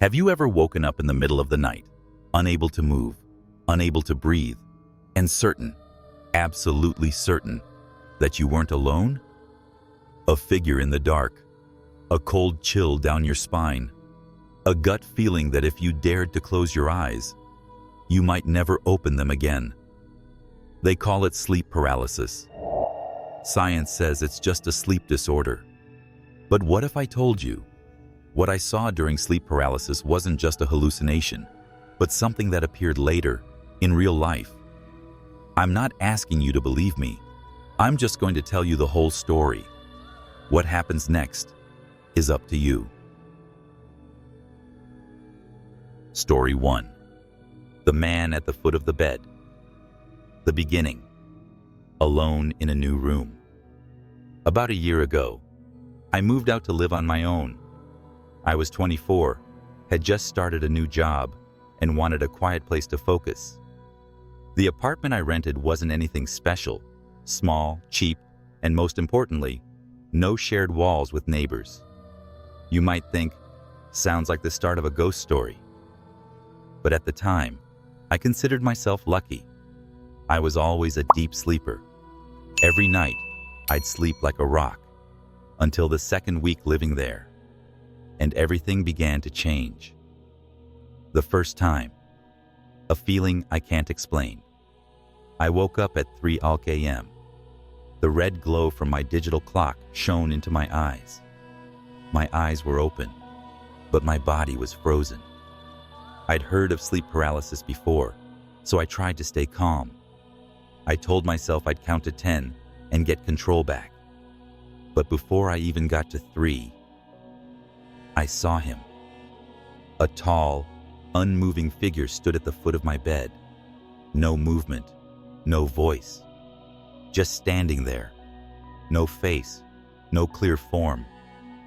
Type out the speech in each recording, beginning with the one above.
Have you ever woken up in the middle of the night, unable to move, unable to breathe, and certain, absolutely certain, that you weren't alone? A figure in the dark, a cold chill down your spine, a gut feeling that if you dared to close your eyes, you might never open them again. They call it sleep paralysis. Science says it's just a sleep disorder. But what if I told you what I saw during sleep paralysis wasn't just a hallucination, but something that appeared later, in real life? I'm not asking you to believe me. I'm just going to tell you the whole story. What happens next is up to you. Story 1. The man at the foot of the bed. The beginning. Alone in a new room. About a year ago, I moved out to live on my own. I was 24, had just started a new job, and wanted a quiet place to focus. The apartment I rented wasn't anything special, small, cheap, and most importantly, no shared walls with neighbors. You might think, sounds like the start of a ghost story. But at the time, I considered myself lucky. I was always a deep sleeper. Every night, I'd sleep like a rock, until the second week living there, and everything began to change. The first time, a feeling I can't explain. I woke up at 3 a.m. The red glow from my digital clock shone into my eyes. My eyes were open, but my body was frozen. I'd heard of sleep paralysis before, so I tried to stay calm. I told myself I'd count to 10 and get control back. But before I even got to 3, I saw him. A tall, unmoving figure stood at the foot of my bed. No movement, no voice. Just standing there. No face, no clear form.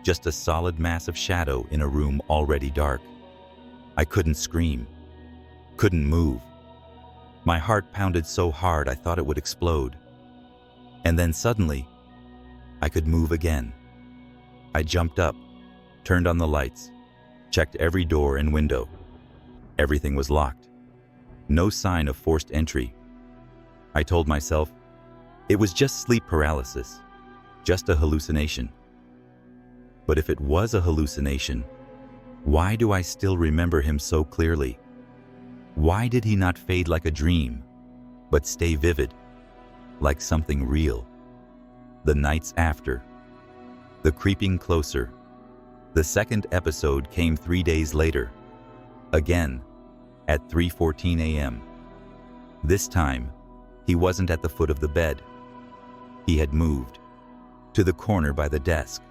Just a solid mass of shadow in a room already dark. I couldn't scream, couldn't move. My heart pounded so hard I thought it would explode. And then suddenly, I could move again. I jumped up, turned on the lights, checked every door and window. Everything was locked. No sign of forced entry. I told myself, it was just sleep paralysis, just a hallucination. But if it was a hallucination, why do I still remember him so clearly? Why did he not fade like a dream, but stay vivid, like something real? The nights after, the creeping closer. The second episode came 3 days later, again at 3:14 a.m. This time, he wasn't at the foot of the bed. He had moved to the corner by the desk.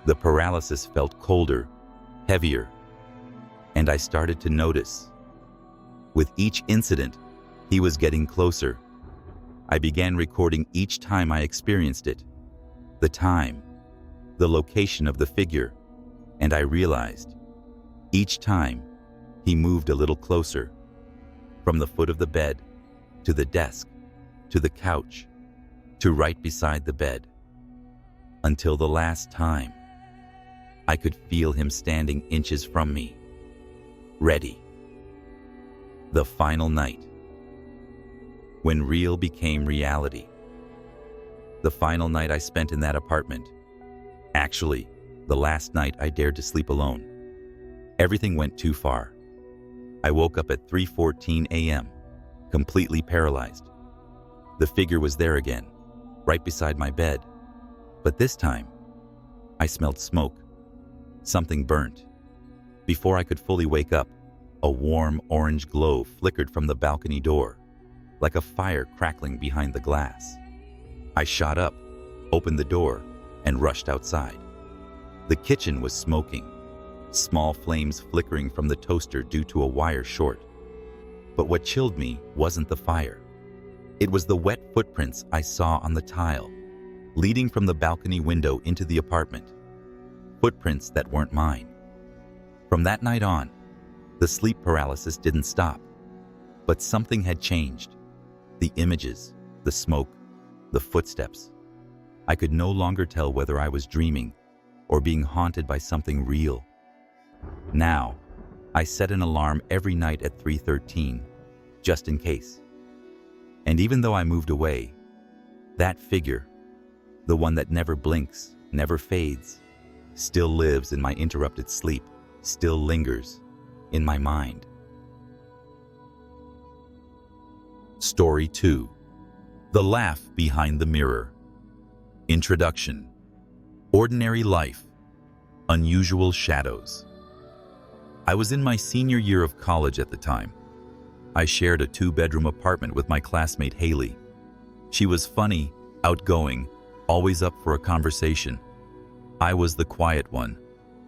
The paralysis felt colder, heavier, and I started to notice. With each incident, he was getting closer. I began recording each time I experienced it. The time, the location of the figure, and I realized, each time, he moved a little closer. From the foot of the bed, to the desk, to the couch, to right beside the bed. Until the last time, I could feel him standing inches from me. Ready. The final night. When real became reality. The final night I spent in that apartment. Actually, the last night I dared to sleep alone. Everything went too far. I woke up at 3:14 a.m., completely paralyzed. The figure was there again, right beside my bed. But this time, I smelled smoke. Something burnt. Before I could fully wake up, a warm orange glow flickered from the balcony door, like a fire crackling behind the glass. I shot up, opened the door, and rushed outside. The kitchen was smoking, small flames flickering from the toaster due to a wire short. But what chilled me wasn't the fire. It was the wet footprints I saw on the tile, leading from the balcony window into the apartment. Footprints that weren't mine. From that night on, the sleep paralysis didn't stop. But something had changed. The images, the smoke, the footsteps. I could no longer tell whether I was dreaming or being haunted by something real. Now, I set an alarm every night at 3:13, just in case. And even though I moved away, that figure, the one that never blinks, never fades, still lives in my interrupted sleep, still lingers in my mind. Story 2. The Laugh Behind the Mirror. Introduction. Ordinary life. Unusual shadows. I was in my senior year of college at the time. I shared a 2-bedroom apartment with my classmate Haley. She was funny, outgoing, always up for a conversation. I was the quiet one,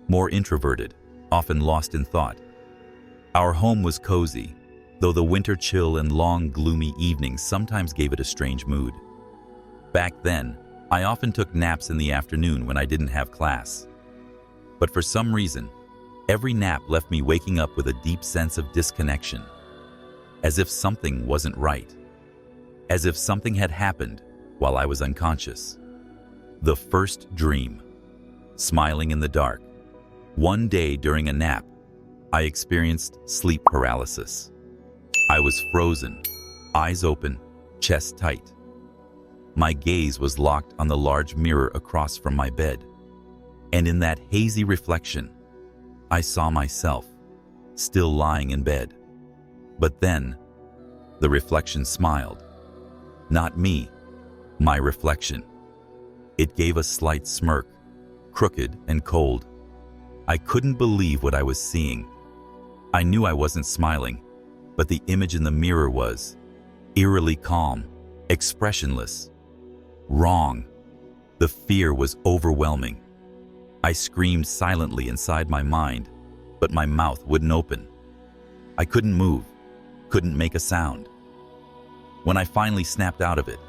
more introverted, often lost in thought. Our home was cozy, though the winter chill and long, gloomy evenings sometimes gave it a strange mood. Back then, I often took naps in the afternoon when I didn't have class. But for some reason, every nap left me waking up with a deep sense of disconnection, as if something wasn't right, as if something had happened while I was unconscious. The first dream. Smiling in the dark. One day during a nap, I experienced sleep paralysis. I was frozen, eyes open, chest tight. My gaze was locked on the large mirror across from my bed, and in that hazy reflection, I saw myself, still lying in bed. But then, the reflection smiled. Not me, my reflection. It gave a slight smirk, crooked and cold. I couldn't believe what I was seeing. I knew I wasn't smiling, but the image in the mirror was eerily calm, expressionless. Wrong. The fear was overwhelming. I screamed silently inside my mind, but my mouth wouldn't open. I couldn't move, couldn't make a sound. When I finally snapped out of it,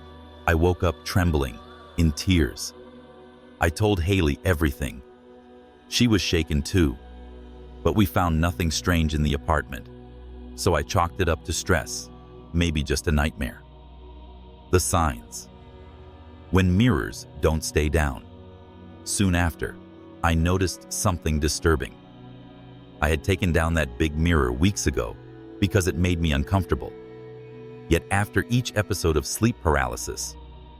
I woke up trembling, in tears. I told Haley everything. She was shaken too, but we found nothing strange in the apartment, so I chalked it up to stress, maybe just a nightmare. The signs. When mirrors don't stay down. Soon after, I noticed something disturbing. I had taken down that big mirror weeks ago because it made me uncomfortable. Yet after each episode of sleep paralysis,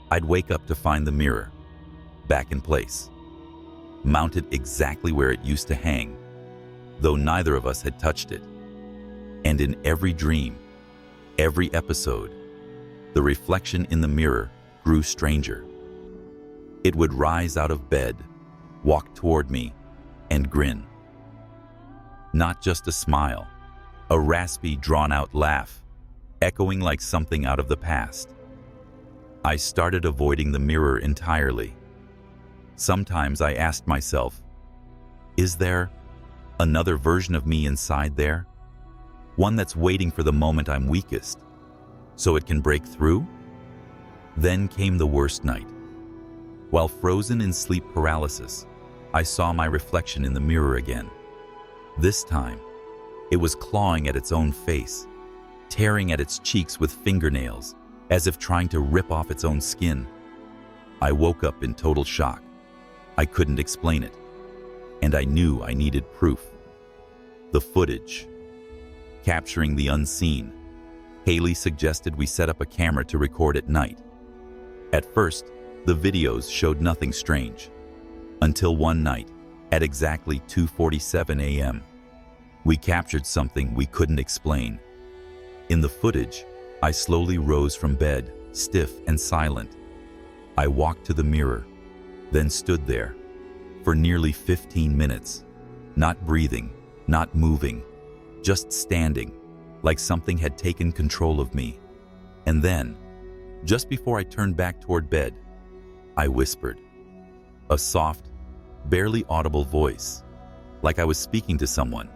I'd wake up to find the mirror back in place, mounted exactly where it used to hang, though neither of us had touched it. And in every dream, every episode, the reflection in the mirror grew stranger. It would rise out of bed, walk toward me, and grin. Not just a smile, a raspy, drawn-out laugh, echoing like something out of the past. I started avoiding the mirror entirely. Sometimes I asked myself, is there another version of me inside there? One that's waiting for the moment I'm weakest, so it can break through? Then came the worst night. While frozen in sleep paralysis, I saw my reflection in the mirror again. This time, it was clawing at its own face, tearing at its cheeks with fingernails, as if trying to rip off its own skin. I woke up in total shock. I couldn't explain it, and I knew I needed proof. The footage. Capturing the unseen, Haley suggested we set up a camera to record at night. At first, the videos showed nothing strange, until one night, at exactly 2:47 a.m., we captured something we couldn't explain. In the footage, I slowly rose from bed, stiff and silent. I walked to the mirror, then stood there for nearly 15 minutes, not breathing, not moving, just standing, like something had taken control of me. And then, just before I turned back toward bed, I whispered. A soft, barely audible voice, like I was speaking to someone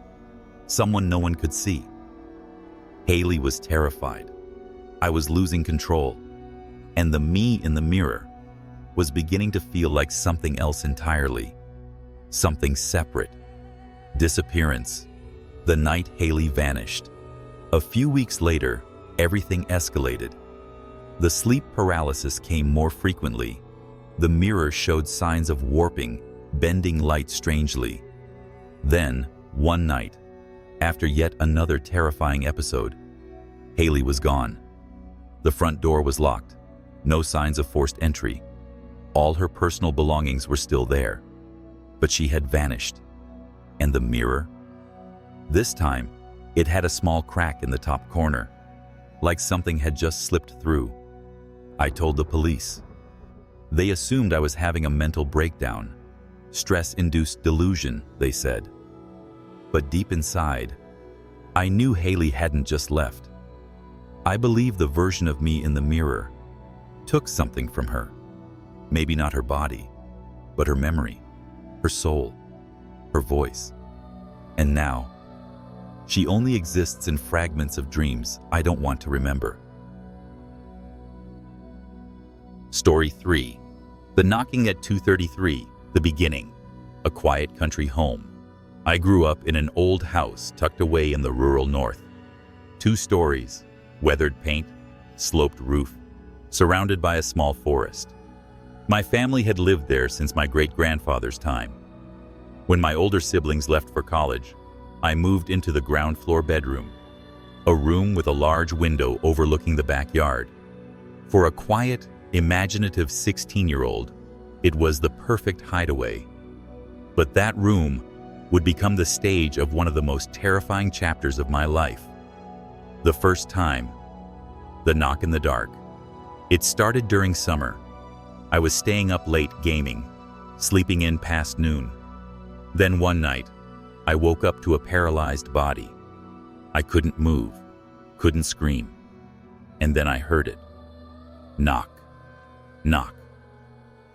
no one could see. Haley was terrified. I was losing control, and the me in the mirror was beginning to feel like something else entirely, something separate. Disappearance. The night Haley vanished. A few weeks later, everything escalated. The sleep paralysis came more frequently. The mirror showed signs of warping, bending light strangely. Then, One night, after yet another terrifying episode, Haley was gone. The front door was locked, no signs of forced entry. All her personal belongings were still there, but she had vanished. And the mirror? This time, it had a small crack in the top corner, like something had just slipped through. I told the police. They assumed I was having a mental breakdown. Stress-induced delusion, they said. But deep inside, I knew Haley hadn't just left. I believe the version of me in the mirror took something from her. Maybe not her body, but her memory, her soul, her voice. And now, she only exists in fragments of dreams I don't want to remember. Story 3. The Knocking at 2:33, the beginning. A quiet country home. I grew up in an old house tucked away in the rural north. 2 stories, weathered paint, sloped roof, surrounded by a small forest. My family had lived there since my great-grandfather's time. When my older siblings left for college, I moved into the ground floor bedroom, a room with a large window overlooking the backyard. For a quiet, imaginative 16-year-old, it was the perfect hideaway. But that room would become the stage of one of the most terrifying chapters of my life. The first time, the knock in the dark. It started during summer. I was staying up late gaming, sleeping in past noon. Then one night, I woke up to a paralyzed body. I couldn't move, couldn't scream. And then I heard it. Knock, knock,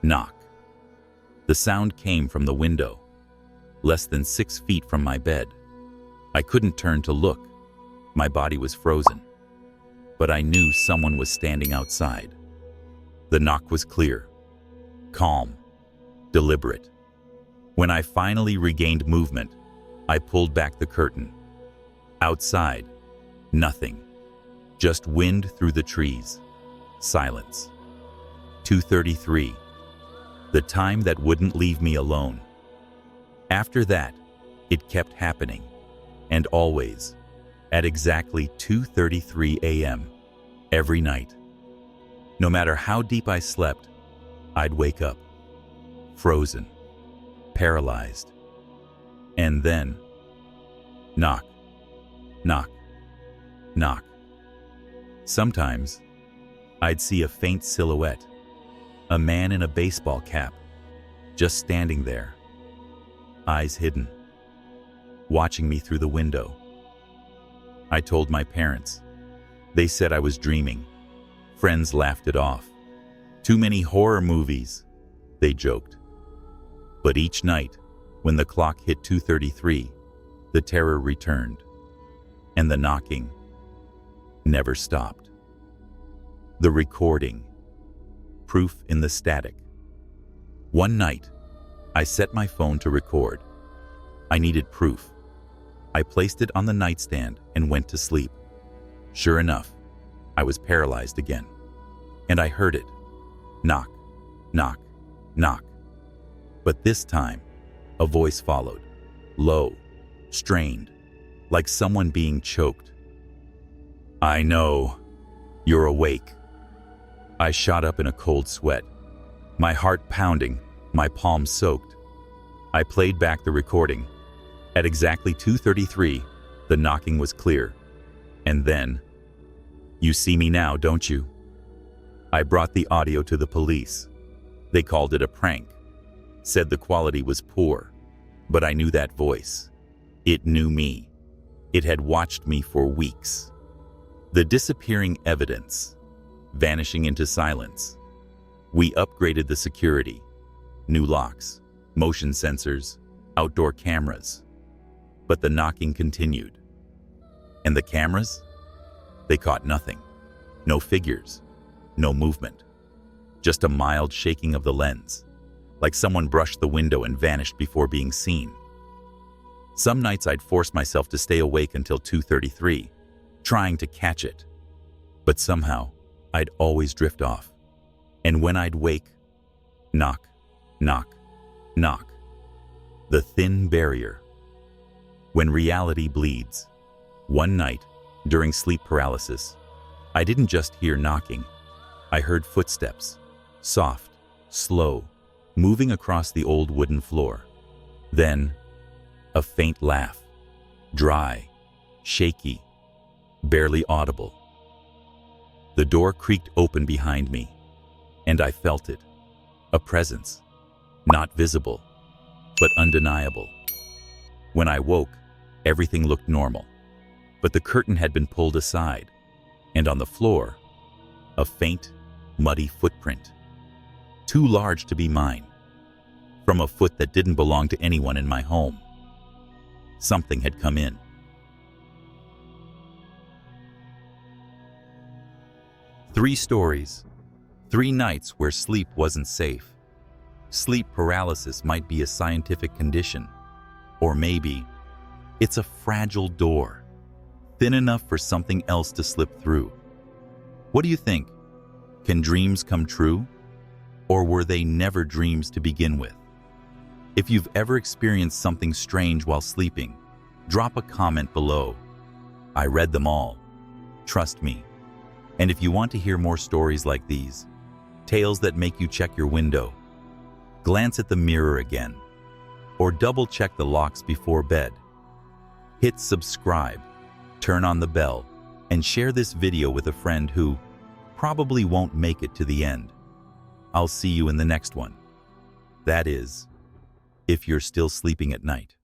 knock. The sound came from the window, less than 6 feet from my bed. I couldn't turn to look. My body was frozen. But I knew someone was standing outside. The knock was clear, calm, deliberate. When I finally regained movement, I pulled back the curtain. Outside, nothing. Just wind through the trees. Silence. 2:33. The time that wouldn't leave me alone. After that, it kept happening. And always. At exactly 2:33 a.m. every night. No matter how deep I slept, I'd wake up. Frozen. Paralyzed. And then, knock, knock, knock. Sometimes, I'd see a faint silhouette, a man in a baseball cap, just standing there, eyes hidden, watching me through the window. I told my parents. They said I was dreaming. Friends laughed it off. Too many horror movies, they joked. But each night, when the clock hit 2:33, the terror returned, and the knocking never stopped. The recording, proof in the static. One night, I set my phone to record. I needed proof. I placed it on the nightstand and went to sleep. Sure enough, I was paralyzed again. And I heard it. Knock, knock, knock. But this time, a voice followed. Low, strained, like someone being choked. I know. You're awake. I shot up in a cold sweat, my heart pounding, my palms soaked. I played back the recording. At exactly 2:33, the knocking was clear. And then, you see me now, don't you? I brought the audio to the police. They called it a prank, said the quality was poor, but I knew that voice. It knew me. It had watched me for weeks. The disappearing evidence, vanishing into silence. We upgraded the security. New locks, motion sensors, outdoor cameras. But the knocking continued. And the cameras? They caught nothing. No figures, no movement. Just a mild shaking of the lens, like someone brushed the window and vanished before being seen. Some nights I'd force myself to stay awake until 2:33, trying to catch it. But somehow, I'd always drift off. And when I'd wake, knock, knock, knock. The thin barrier. When reality bleeds. One night, during sleep paralysis, I didn't just hear knocking. I heard footsteps, soft, slow, moving across the old wooden floor. Then, a faint laugh, dry, shaky, barely audible. The door creaked open behind me, and I felt it. A presence, not visible, but undeniable. When I woke, everything looked normal, but the curtain had been pulled aside, and on the floor, a faint, muddy footprint, too large to be mine, from a foot that didn't belong to anyone in my home. Something had come in. Three stories, 3 nights where sleep wasn't safe. Sleep paralysis might be a scientific condition, or maybe it's a fragile door, thin enough for something else to slip through. What do you think? Can dreams come true? Or were they never dreams to begin with? If you've ever experienced something strange while sleeping, drop a comment below. I read them all. Trust me. And if you want to hear more stories like these, tales that make you check your window, glance at the mirror again, or double-check the locks before bed, hit subscribe, turn on the bell, and share this video with a friend who probably won't make it to the end. I'll see you in the next one. That is, if you're still sleeping at night.